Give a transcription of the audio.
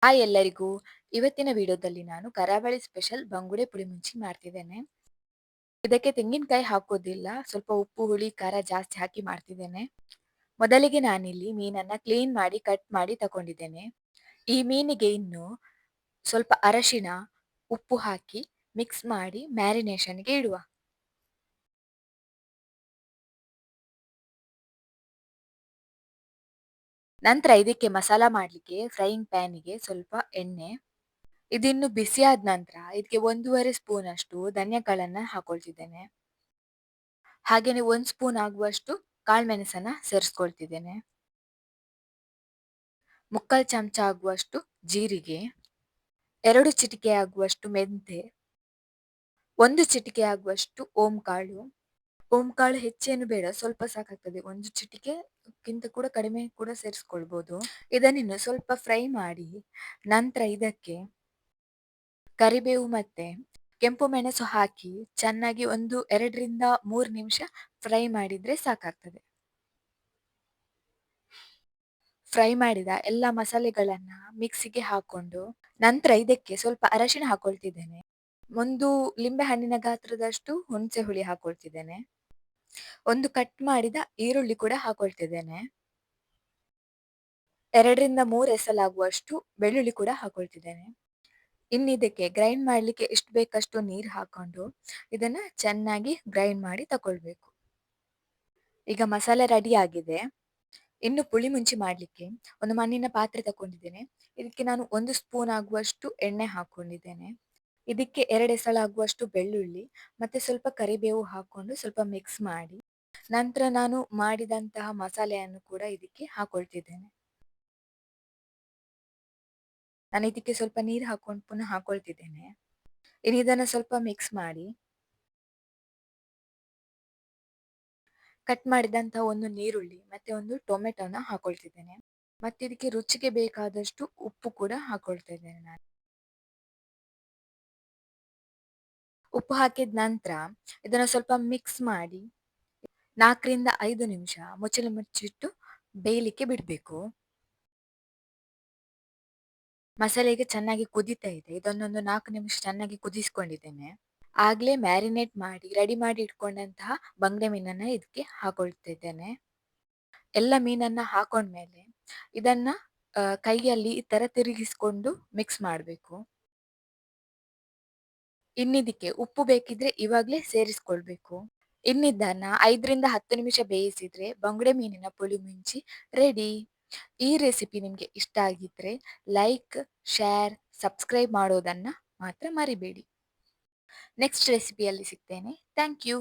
Hi ಎಲ್ಲರಿಗೂ. ಇವತ್ತಿನ ವಿಡಿಯೋದಲ್ಲಿ ನಾನು ಕರಾವಳಿ ಸ್ಪೆಷಲ್ ಬಂಗುಡೆ ಪುಳಿಮುಂಚಿ ಮಾಡ್ತಿದ್ದೇನೆ. ಇದಕ್ಕೆ ತೆಂಗಿನಕಾಯಿ ಹಾಕೋದಿಲ್ಲ, ಸ್ವಲ್ಪ ಉಪ್ಪು ಹುಳಿ ಖಾರ ಜಾಸ್ತಿ ಹಾಕಿ ಮಾಡ್ತಿದ್ದೇನೆ. ಮೊದಲಿಗೆ ನಾನಿಲ್ಲಿ ಮೀನನ್ನ ಕ್ಲೀನ್ ಮಾಡಿ ಕಟ್ ಮಾಡಿ ತಗೊಂಡಿದ್ದೇನೆ. ಈ ಮೀನಿಗೆ ಇನ್ನು ಸ್ವಲ್ಪ ಅರಶಿನ ಉಪ್ಪು ಹಾಕಿ ಮಿಕ್ಸ್ ಮಾಡಿ ಮ್ಯಾರಿನೇಷನ್ಗೆ ಇಡುವ. ನಂತರ ಇದಕ್ಕೆ ಮಸಾಲ ಮಾಡಲಿಕ್ಕೆ ಫ್ರೈಯಿಂಗ್ ಪ್ಯಾನಿಗೆ ಸ್ವಲ್ಪ ಎಣ್ಣೆ, ಇದಿನ್ನು ಬಿಸಿಯಾದ ನಂತರ ಇದಕ್ಕೆ 1.5 ಸ್ಪೂನ್ ಅಷ್ಟು ಧನಿಯಾಕಾಳನ್ನ ಹಾಕೊಳ್ತಿದ್ದೇನೆ. ಹಾಗೇನೆ 1 ಸ್ಪೂನ್ ಆಗುವಷ್ಟು ಕಾಳುಮೆಣಸನ್ನ ಸೇರಿಸ್ಕೊಳ್ತಿದ್ದೇನೆ. 3/4 ಚಮಚ ಆಗುವಷ್ಟು ಜೀರಿಗೆ, 2 ಚಿಟಿಕೆ ಆಗುವಷ್ಟು ಮೆಂತೆ, 1 ಚಿಟಿಕೆ ಆಗುವಷ್ಟು ಓಂಕಾಳು. ಓಂಕಾಳು ಹೆಚ್ಚೇನು ಬೇಡ, ಸ್ವಲ್ಪ ಸಾಕಾಗ್ತದೆ. 1 ಚಿಟಿಕೆಗಿಂತ ಕೂಡ ಕಡಿಮೆ ಕೂಡ ಸೇರಿಸ್ಕೊಳ್ಬೋದು. ಇದನ್ನಿನ್ನು ಸ್ವಲ್ಪ ಫ್ರೈ ಮಾಡಿ ನಂತರ ಇದಕ್ಕೆ ಕರಿಬೇವು ಮತ್ತೆ ಕೆಂಪು ಮೆಣಸು ಹಾಕಿ ಚೆನ್ನಾಗಿ ಒಂದು 2ರಿಂದ 3 ನಿಮಿಷ ಫ್ರೈ ಮಾಡಿದ್ರೆ ಸಾಕಾಗ್ತದೆ. ಫ್ರೈ ಮಾಡಿದ ಎಲ್ಲ ಮಸಾಲೆಗಳನ್ನ ಮಿಕ್ಸಿಗೆ ಹಾಕೊಂಡು ನಂತರ ಇದಕ್ಕೆ ಸ್ವಲ್ಪ ಅರಶಿನ ಹಾಕೊಳ್ತಿದ್ದೇನೆ. ಒಂದು ಲಿಂಬೆ ಹಣ್ಣಿನ ಗಾತ್ರದಷ್ಟು ಹುಣಸೆ ಹುಳಿ ಹಾಕೊಳ್ತಿದ್ದೇನೆ. ಒಂದು ಕಟ್ ಮಾಡಿದ ಈರುಳ್ಳಿ ಕೂಡ ಹಾಕೊಳ್ತಿದ್ದೇನೆ. 2ರಿಂದ 3 ಎಸಲಾಗುವಷ್ಟು ಬೆಳ್ಳುಳ್ಳಿ ಕೂಡ ಹಾಕೊಳ್ತಿದ್ದೇನೆ. ಇನ್ನಿದಕ್ಕೆ ಗ್ರೈಂಡ್ ಮಾಡ್ಲಿಕ್ಕೆ ಎಷ್ಟು ಬೇಕಷ್ಟು ನೀರು ಹಾಕೊಂಡು ಇದನ್ನ ಚೆನ್ನಾಗಿ ಗ್ರೈಂಡ್ ಮಾಡಿ ತಕೊಳ್ಬೇಕು. ಈಗ ಮಸಾಲೆ ರೆಡಿ ಆಗಿದೆ. ಇನ್ನು ಪುಳಿ ಮುಂಚಿ ಮಾಡ್ಲಿಕ್ಕೆ ಒಂದು ಮಣ್ಣಿನ ಪಾತ್ರೆ ತಕೊಂಡಿದ್ದೇನೆ. ಇದಕ್ಕೆ ನಾನು 1 ಸ್ಪೂನ್ ಆಗುವಷ್ಟು ಎಣ್ಣೆ ಹಾಕೊಂಡಿದ್ದೇನೆ. ಇದಕ್ಕೆ 2 ಎಸಳಾಗುವಷ್ಟು ಬೆಳ್ಳುಳ್ಳಿ ಮತ್ತೆ ಸ್ವಲ್ಪ ಕರಿಬೇವು ಹಾಕೊಂಡು ಸ್ವಲ್ಪ ಮಿಕ್ಸ್ ಮಾಡಿ ನಂತರ ನಾನು ಮಾಡಿದಂತಹ ಮಸಾಲೆಯನ್ನು ಕೂಡ ಇದಕ್ಕೆ ಹಾಕೊಳ್ತಿದ್ದೇನೆ. ನಾನು ಇದಕ್ಕೆ ಸ್ವಲ್ಪ ನೀರು ಹಾಕೊಂಡು ಪುನಃ ಹಾಕೊಳ್ತಿದ್ದೇನೆ. ಇನ್ನು ಇದನ್ನ ಸ್ವಲ್ಪ ಮಿಕ್ಸ್ ಮಾಡಿ ಕಟ್ ಮಾಡಿದಂತಹ ಒಂದು ನೀರುಳ್ಳಿ ಮತ್ತೆ ಒಂದು ಟೊಮೆಟೊನ ಹಾಕೊಳ್ತಿದ್ದೇನೆ. ಮತ್ತೆ ಇದಕ್ಕೆ ರುಚಿಗೆ ಬೇಕಾದಷ್ಟು ಉಪ್ಪು ಕೂಡ ಹಾಕೊಳ್ತಾ ಇದ್ದೇನೆ ನಾನು. ಉಪ್ಪು ಹಾಕಿದ ನಂತರ ಇದನ್ನ ಸ್ವಲ್ಪ ಮಿಕ್ಸ್ ಮಾಡಿ 4ರಿಂದ 5 ನಿಮಿಷ ಮುಚ್ಚಳ ಮುಚ್ಚಿಟ್ಟು ಬೇಯಲಿಕ್ಕೆ ಬಿಡಬೇಕು. ಮಸಾಲೆ ಈಗ ಚೆನ್ನಾಗಿ ಕುದೀತಾ ಇದೆ. ಇದನ್ನೊಂದು 4 ನಿಮಿಷ ಚೆನ್ನಾಗಿ ಕುದಿಸ್ಕೊಂಡಿದ್ದೇನೆ. ಆಗ್ಲೇ ಮ್ಯಾರಿನೇಟ್ ಮಾಡಿ ರೆಡಿ ಮಾಡಿ ಇಟ್ಕೊಂಡಂತಹ ಬಂಗಡೆ ಮೀನನ್ನ ಇದಕ್ಕೆ ಹಾಕೊಳ್ತಿದ್ದೇನೆ. ಎಲ್ಲ ಮೀನನ್ನ ಹಾಕೊಂಡ್ಮೇಲೆ ಇದನ್ನ ಕೈಯಲ್ಲಿ ಈ ತರ ತಿರುಗಿಸ್ಕೊಂಡು ಮಿಕ್ಸ್ ಮಾಡಬೇಕು. ಇನ್ನಿದಕ್ಕೆ ಉಪ್ಪು ಬೇಕಿದ್ರೆ ಇವಾಗ್ಲೇ ಸೇರಿಸ್ಕೊಳ್ಬೇಕು. ಇನ್ನಿದ್ದನ್ನ 5ರಿಂದ 10 ನಿಮಿಷ ಬೇಯಿಸಿದ್ರೆ ಬಂಗುಡೆ ಮೀನಿನ ಪುಳಿ ಮುಂಚಿ ರೆಡಿ. ಈ ರೆಸಿಪಿ ನಿಮ್ಗೆ ಇಷ್ಟ ಆಗಿದ್ರೆ ಲೈಕ್, ಶೇರ್, ಸಬ್ಸ್ಕ್ರೈಬ್ ಮಾಡೋದನ್ನ ಮಾತ್ರ ಮರಿಬೇಡಿ. ನೆಕ್ಸ್ಟ್ ರೆಸಿಪಿಯಲ್ಲಿ ಸಿಗ್ತೇನೆ. Thank you.